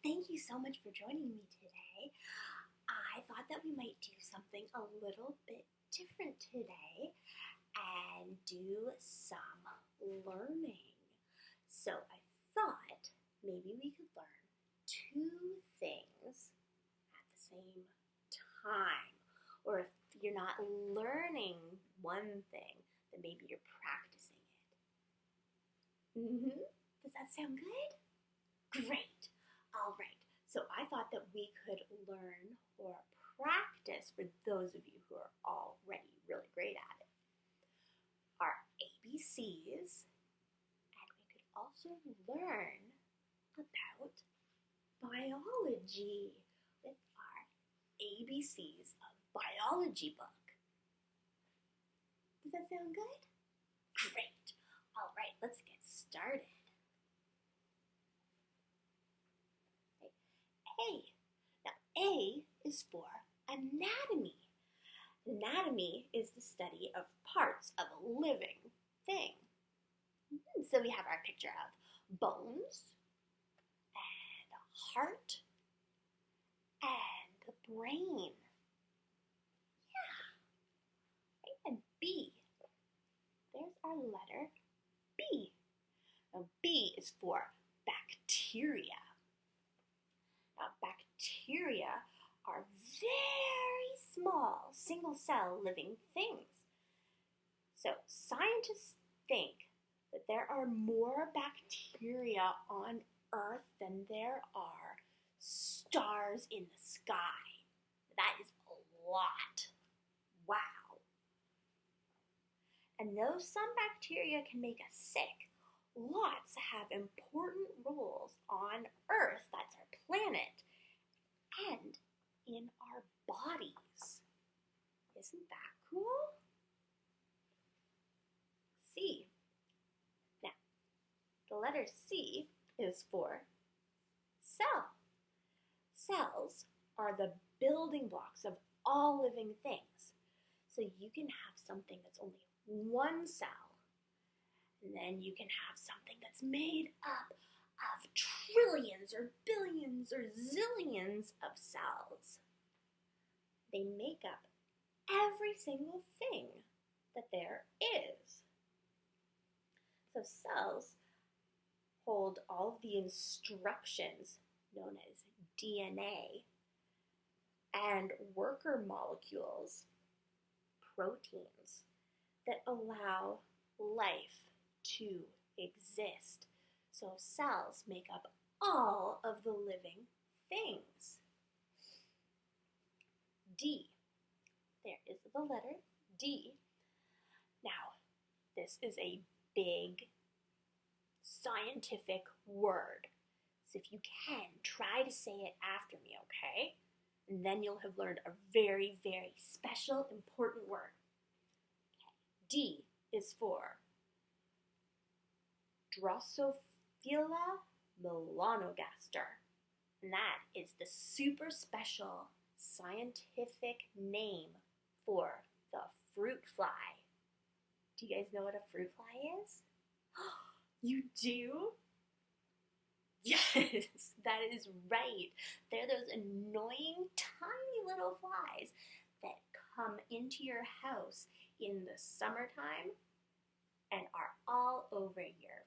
thank you so much for joining me today. I thought that we might do something a little bit different today and do some learning. So I thought maybe we could learn two things at the same time. Or if you're not learning one thing, then maybe you're practicing it. Does that sound good? Great. All right. So I thought that we could learn or practice, for those of you who are already really great at it, our ABCs, and we could also learn about biology with our ABCs of biology book. Does that sound good? Great. All right, let's get started. A. Now, A is for anatomy. Anatomy is the study of parts of a living thing. So we have our picture of bones, and a heart, and the brain. Yeah. And B. There's our letter B. Now, B is for bacteria. Now, bacteria are very small, single-cell living things. So scientists think that there are more bacteria on Earth than there are stars in the sky. That is a lot. Wow. And though some bacteria can make us sick, lots have important roles on Earth, that's our planet, and in our bodies. Isn't that cool? C. Now, the letter C is for cell. Cells are the building blocks of all living things. So you can have something that's only one cell, and then you can have something that's made up of trillions or billions or zillions of cells. They make up every single thing that there is. So cells hold all of the instructions known as DNA and worker molecules, proteins, that allow life to exist. So cells make up all of the living things. D. There is the letter D. Now, this is a big scientific word. So if you can, try to say it after me, okay? And then you'll have learned a very, very special, important word. Okay. D is for Drosophila Melanogaster. And that is the super special scientific name for the fruit fly. Do you guys know what a fruit fly is? You do? Yes, that is right. They're those annoying, tiny little flies that come into your house in the summertime and are all over your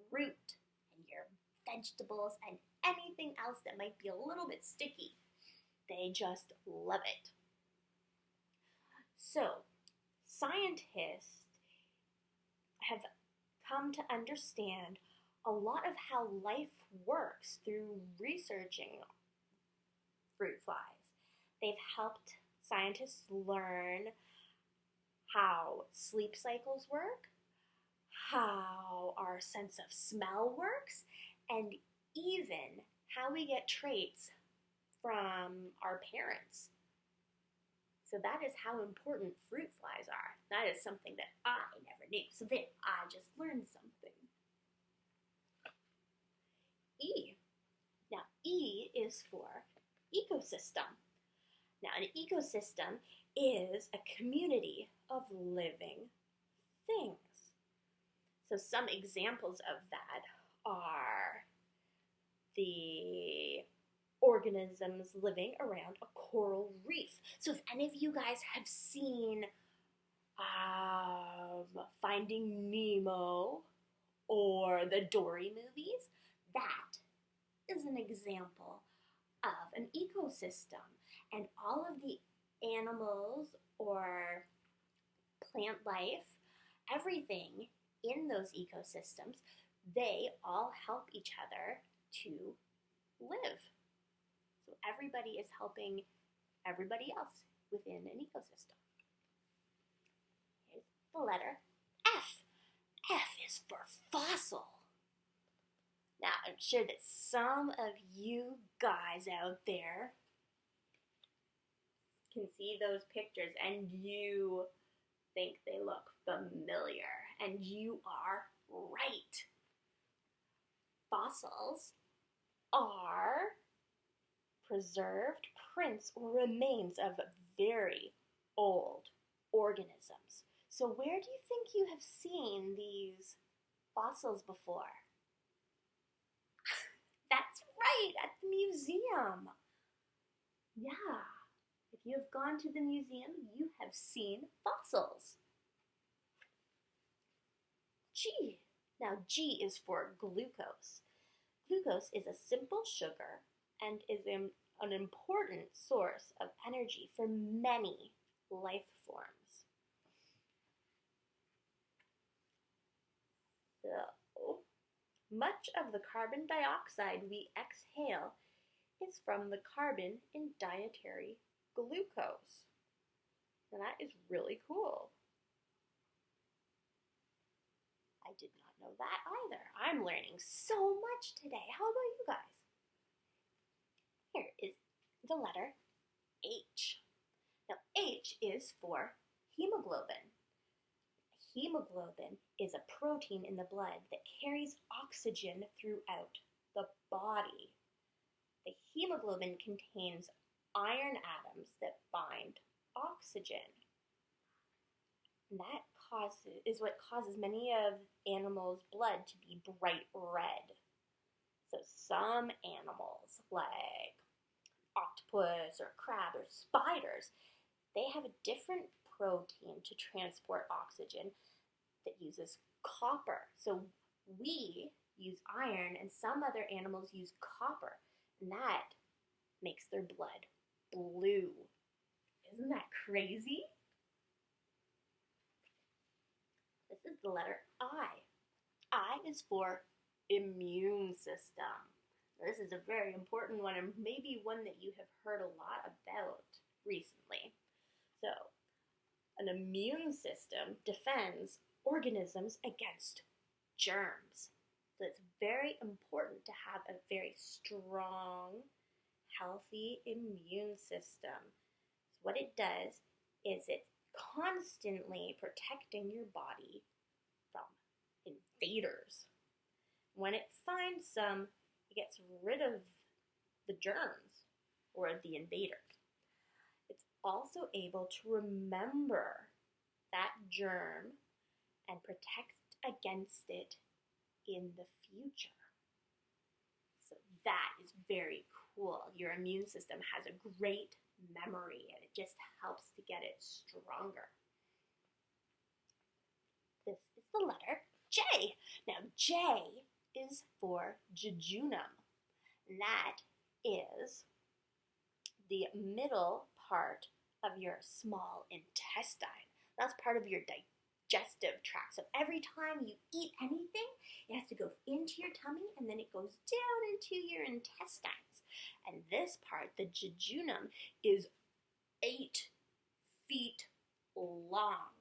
fruit and your vegetables and anything else that might be a little bit sticky. They just love it. So, scientists have come to understand a lot of how life works through researching fruit flies. They've helped scientists learn how sleep cycles work, how our sense of smell works, and even how we get traits from our parents. So that is how important fruit flies are. That is something that I never knew. So there, I just learned something. E. Now, E is for ecosystem. Now, an ecosystem is a community of living things. So some examples of that are the organisms living around a coral reef. So if any of you guys have seen Finding Nemo or the Dory movies, that is an example of an ecosystem. And all of the animals or plant life, everything in those ecosystems, they all help each other to live. So everybody is helping everybody else within an ecosystem. Here's the letter F. F is for fossil. Now, I'm sure that some of you guys out there can see those pictures and you think they look familiar, and you are right. Fossils are preserved prints or remains of very old organisms. So where do you think you have seen these fossils before? That's right, at the museum. Yeah, if you have gone to the museum, you have seen fossils. G. Now G is for glucose. Glucose is a simple sugar and is an important source of energy for many life forms. So, much of the carbon dioxide we exhale is from the carbon in dietary glucose. And that is really cool. I did not know that either. I'm learning so much today. How about you guys? Here is the letter H. Now, H is for hemoglobin. Hemoglobin is a protein in the blood that carries oxygen throughout the body. The hemoglobin contains iron atoms that bind oxygen. And that is what causes many of animals' blood to be bright red. So some animals, like octopus or crab or spiders, they have a different protein to transport oxygen that uses copper. So we use iron and some other animals use copper, and that makes their blood blue. Isn't that crazy? This is the letter I. I is for immune system. This is a very important one, and maybe one that you have heard a lot about recently. So, an immune system defends organisms against germs. So it's very important to have a very strong, healthy immune system. So what it does is it's constantly protecting your body from invaders. When it finds some, it gets rid of the germs or the invaders. It's also able to remember that germ and protect against it in the future. So that is very cool. Your immune system has a great memory, and it just helps to get it stronger. This is the letter J. Now J is for jejunum. And that is the middle part of your small intestine. That's part of your digestive tract. So every time you eat anything, it has to go into your tummy and then it goes down into your intestines. And this part, the jejunum, is 8 feet long.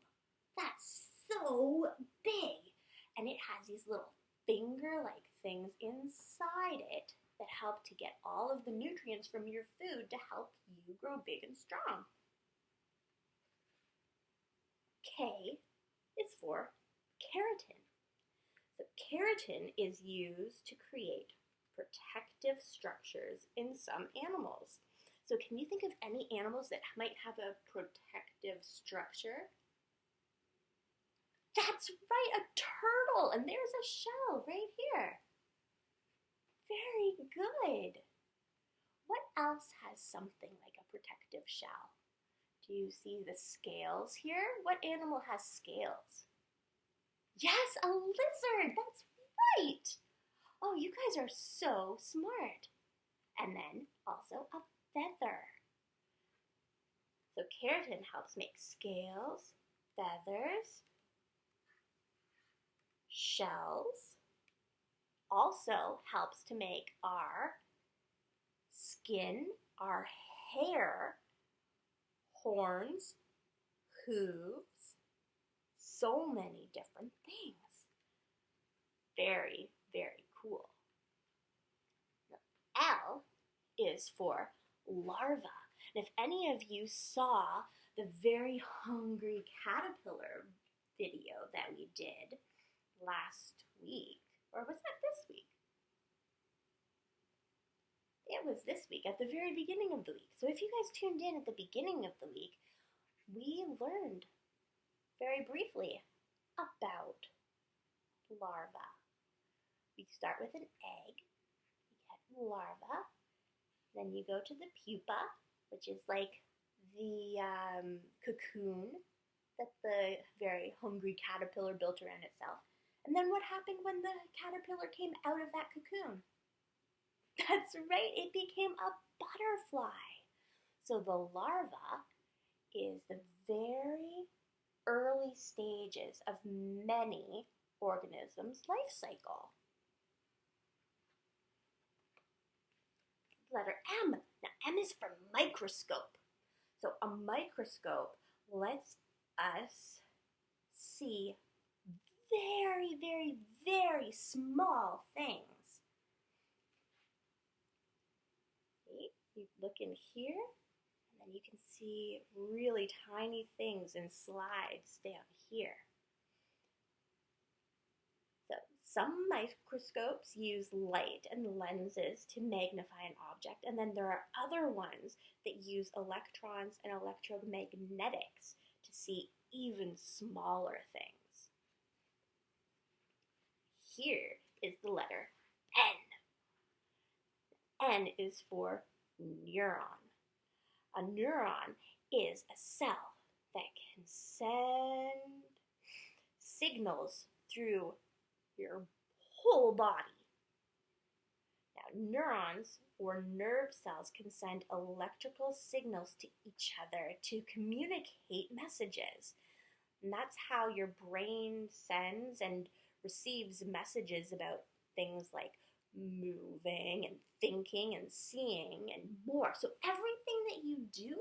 That's so big. And it has these little finger-like things inside it that help to get all of the nutrients from your food to help you grow big and strong. K is for keratin. So keratin is used to create protective structures in some animals. So can you think of any animals that might have a protective structure? That's right, a turtle, and there's a shell right here. Very good. What else has something like a protective shell? Do you see the scales here? What animal has scales? Yes, a lizard! That's right! Oh, you guys are so smart. And then also a feather. So keratin helps make scales, feathers, shells. Also helps to make our skin, our hair, horns, hooves, so many different things. Very, very cool. L is for larva. And if any of you saw the Very Hungry Caterpillar video that we did last week, or was that this week? It was this week, at the very beginning of the week. So if you guys tuned in at the beginning of the week, we learned very briefly about larva. We start with an egg, you get larva, then you go to the pupa, which is like the cocoon that the Very Hungry Caterpillar built around itself. And then what happened when the caterpillar came out of that cocoon? That's right, it became a butterfly. So the larva is the very early stages of many organisms' life cycle. Letter M. Now M is for microscope. So a microscope lets us see very, very, very small things. See? You look in here, and then you can see really tiny things in slides down here. So some microscopes use light and lenses to magnify an object, and then there are other ones that use electrons and electromagnetics to see even smaller things. Here is the letter N. N is for neuron. A neuron is a cell that can send signals through your whole body. Now, neurons or nerve cells can send electrical signals to each other to communicate messages. And that's how your brain sends and receives messages about things like moving and thinking and seeing and more. So everything that you do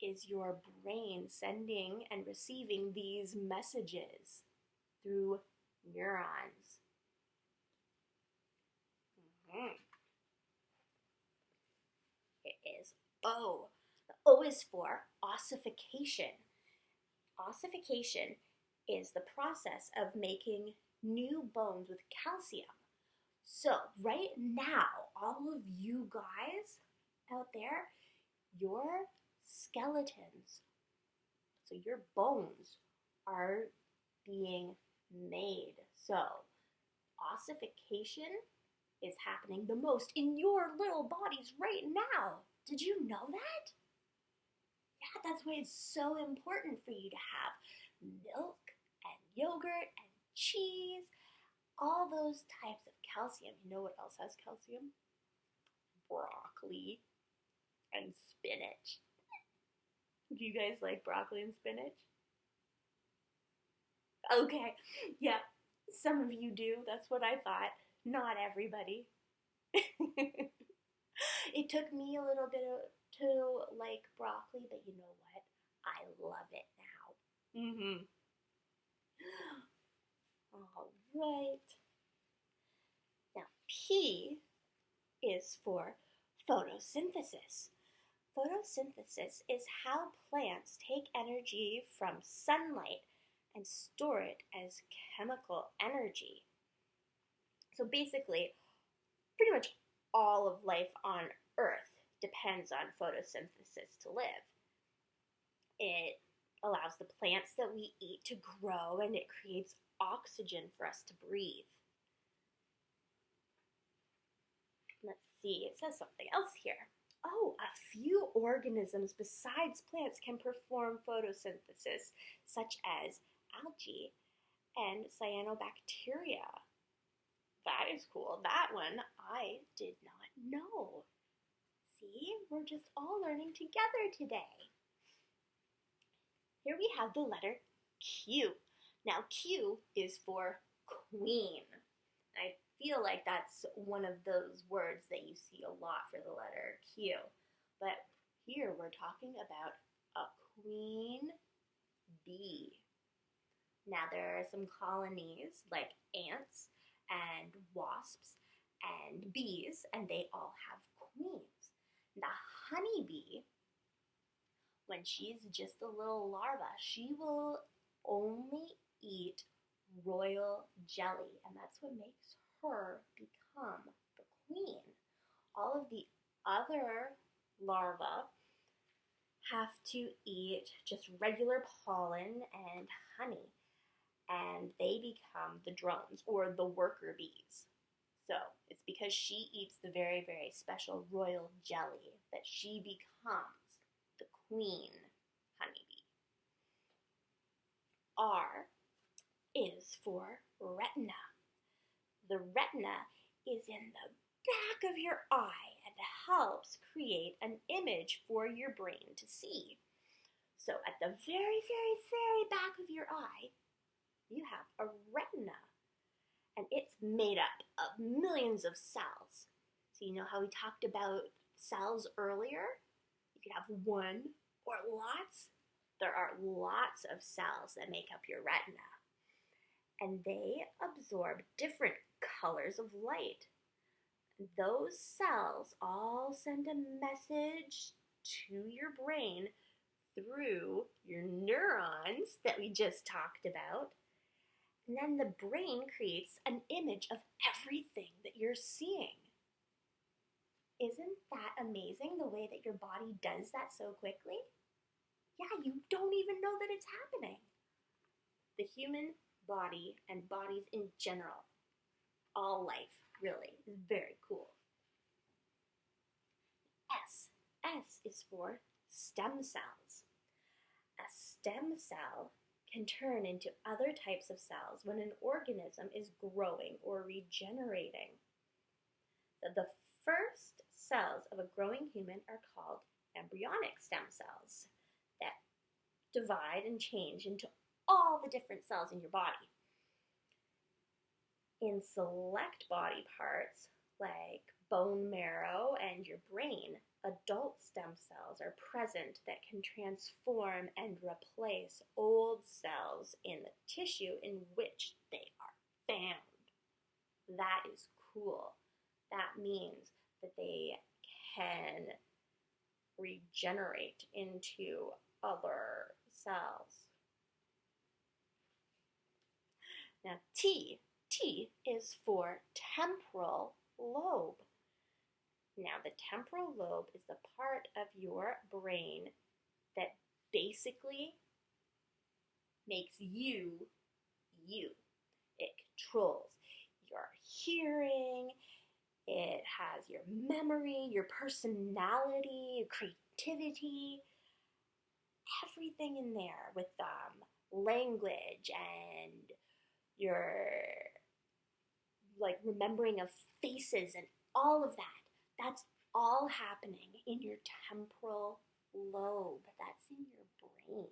is your brain sending and receiving these messages through neurons. It is O. The O is for ossification. Ossification is the process of making new bones with calcium. So right now, all of you guys out there, your skeletons, so your bones are being made. So ossification is happening the most in your little bodies right now. Did you know that? Yeah, that's why it's so important for you to have milk and yogurt and cheese, all those types of calcium. You know what else has calcium? Broccoli and spinach. Do you guys like broccoli and spinach? Okay, yeah, some of you do. That's what I thought. Not everybody. It took me a little bit to like broccoli, but you know what? I love it now. All right. Now, P is for photosynthesis. Photosynthesis is how plants take energy from sunlight and store it as chemical energy. So basically, pretty much all of life on Earth depends on photosynthesis to live. It allows the plants that we eat to grow, and it creates oxygen for us to breathe. Let's see, it says something else here. Oh, a few organisms besides plants can perform photosynthesis, such as algae and cyanobacteria. That is cool. That one I did not know. See, we're just all learning together today. Here we have the letter Q. Now, Q is for queen. I feel like that's one of those words that you see a lot for the letter Q. But here we're talking about a queen bee. Now, there are some colonies like ants and wasps and bees, and they all have queens. The honeybee, when she's just a little larva, she will only eat royal jelly, and that's what makes her become the queen. All of the other larvae have to eat just regular pollen and honey, and they become the drones, or the worker bees. So it's because she eats the very, very special royal jelly that she becomes the queen honeybee. R is for retina. The retina is in the back of your eye and helps create an image for your brain to see. So at the very, very, very back of your eye, you have a retina, and it's made up of millions of cells. So you know how we talked about cells earlier? You can have one or lots. There are lots of cells that make up your retina, and they absorb different colors of light. Those cells all send a message to your brain through your neurons that we just talked about. And then the brain creates an image of everything that you're seeing. Isn't that amazing, the way that your body does that so quickly? Yeah, you don't even know that it's happening. The human body and bodies in general, all life really, is very cool. S is for stem cells. A stem cell can turn into other types of cells when an organism is growing or regenerating. The first cells of a growing human are called embryonic stem cells that divide and change into all the different cells in your body. In select body parts, like bone marrow and your brain, adult stem cells are present that can transform and replace old cells in the tissue in which they are found. That is cool. That means that they can regenerate into other cells. Now, T is for temporal lobe. Now, the temporal lobe is the part of your brain that basically makes you, you. It controls your hearing, it has your memory, your personality, your creativity, everything in there with language and your remembering of faces and all of that. That's all happening in your temporal lobe. That's in your brain.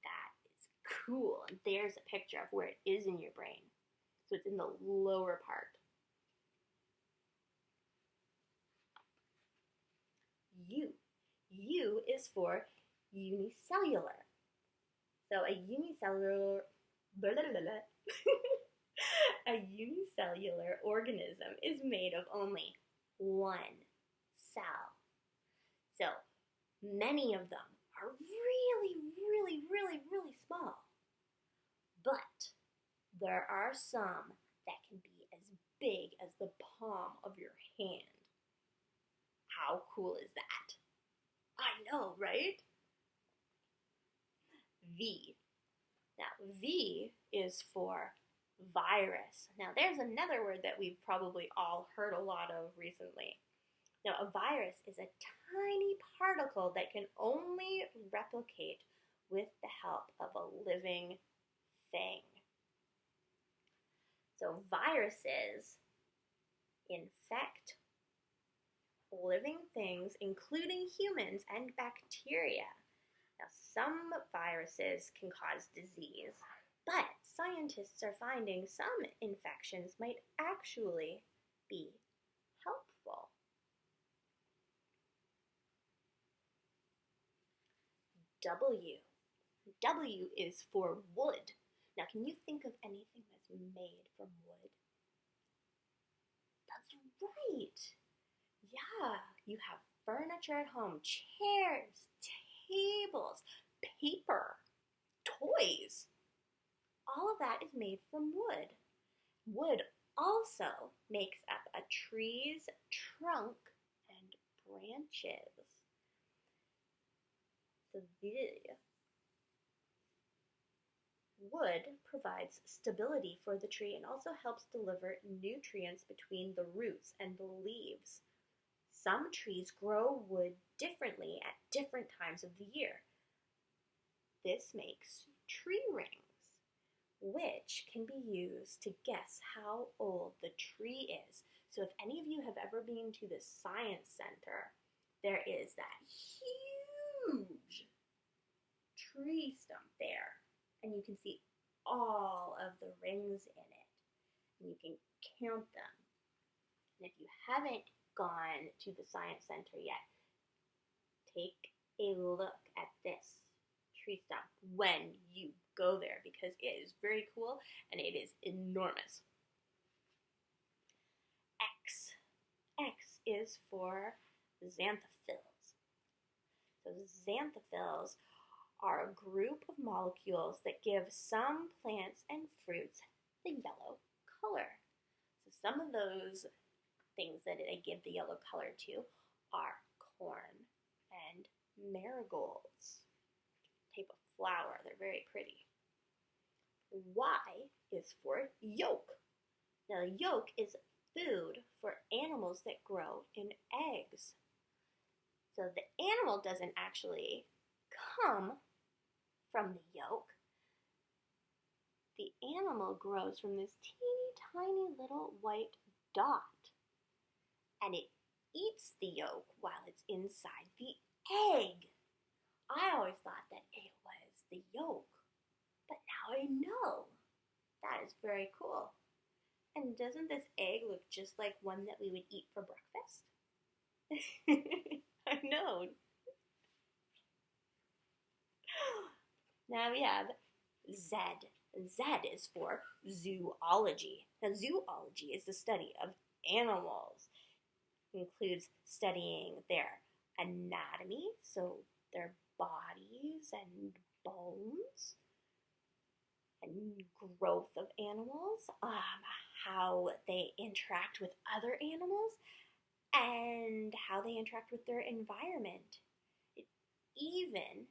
That is cool. And there's a picture of where it is in your brain. So it's in the lower part. U is for unicellular. So a unicellular a unicellular organism is made of only one cell. So many of them are really, really, really, really small. But there are some that can be as big as the palm of your hand. How cool is that? I know, right? V. Now, V is for virus. Now, there's another word that we've probably all heard a lot of recently. Now, a virus is a tiny particle that can only replicate with the help of a living thing. So, viruses infect living things, including humans and bacteria. Now, some viruses can cause disease, but scientists are finding some infections might actually be helpful. W is for wood. Now, can you think of anything that's made from wood? That's right. Yeah, you have furniture at home, chairs, tables, paper, toys. All of that is made from wood. Wood also makes up a tree's trunk and branches. So the wood provides stability for the tree and also helps deliver nutrients between the roots and the leaves. Some trees grow wood differently at different times of the year. This makes tree rings, which can be used to guess how old the tree is. So if any of you have ever been to the Science Center, there is that huge tree stump there, and you can see all of the rings in it, and you can count them. And if you haven't gone to the Science Center yet, take a look at this tree stump when you go there, because it is very cool and it is enormous. X is for xanthophylls. So xanthophylls are a group of molecules that give some plants and fruits the yellow color. So some of those things that they give the yellow color to are corn and marigolds. Type of flower. They're very pretty. Y is for yolk. Now, yolk is food for animals that grow in eggs. So the animal doesn't actually come from the yolk. The animal grows from this teeny tiny little white dot, and it eats the yolk while it's inside the egg. I always thought that it was the yolk, but now I know. That is very cool. And doesn't this egg look just like one that we would eat for breakfast? I know. Now we have Z. Z is for zoology. Now, zoology is the study of animals. It includes studying their anatomy, so their bodies and bones, and growth of animals, how they interact with other animals, and how they interact with their environment. It even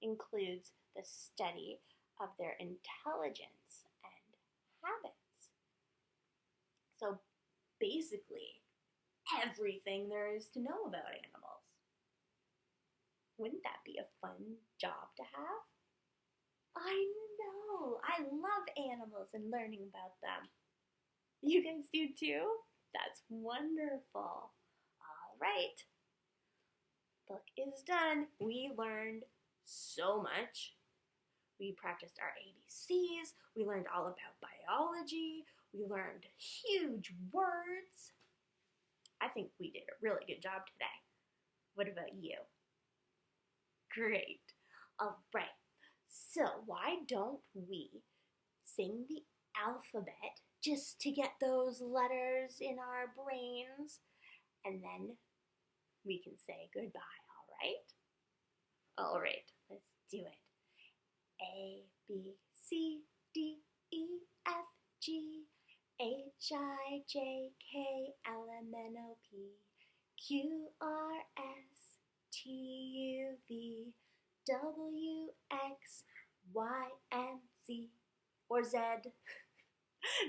includes the study of their intelligence and habits. So basically, everything there is to know about animals. Wouldn't that be a fun job to have? I know! I love animals and learning about them. You guys do too? That's wonderful. All right. Book is done. We learned so much. We practiced our ABCs. We learned all about biology. We learned huge words. I think we did a really good job today. What about you? Great. All right. So why don't we sing the alphabet just to get those letters in our brains, and then we can say goodbye, all right? All right, let's do it. A, B, C, D, E, F, G, H, I, J, K, L, M, N, O, P, Q, R, S, T, U, V, W, X, Y, and Z, or Z.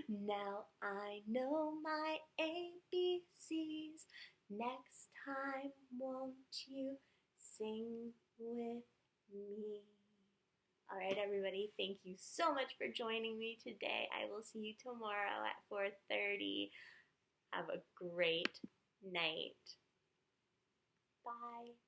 Now I know my ABCs. Next time, won't you sing with me? All right, everybody, thank you so much for joining me today. I will see you tomorrow at 4:30. Have a great night. Bye.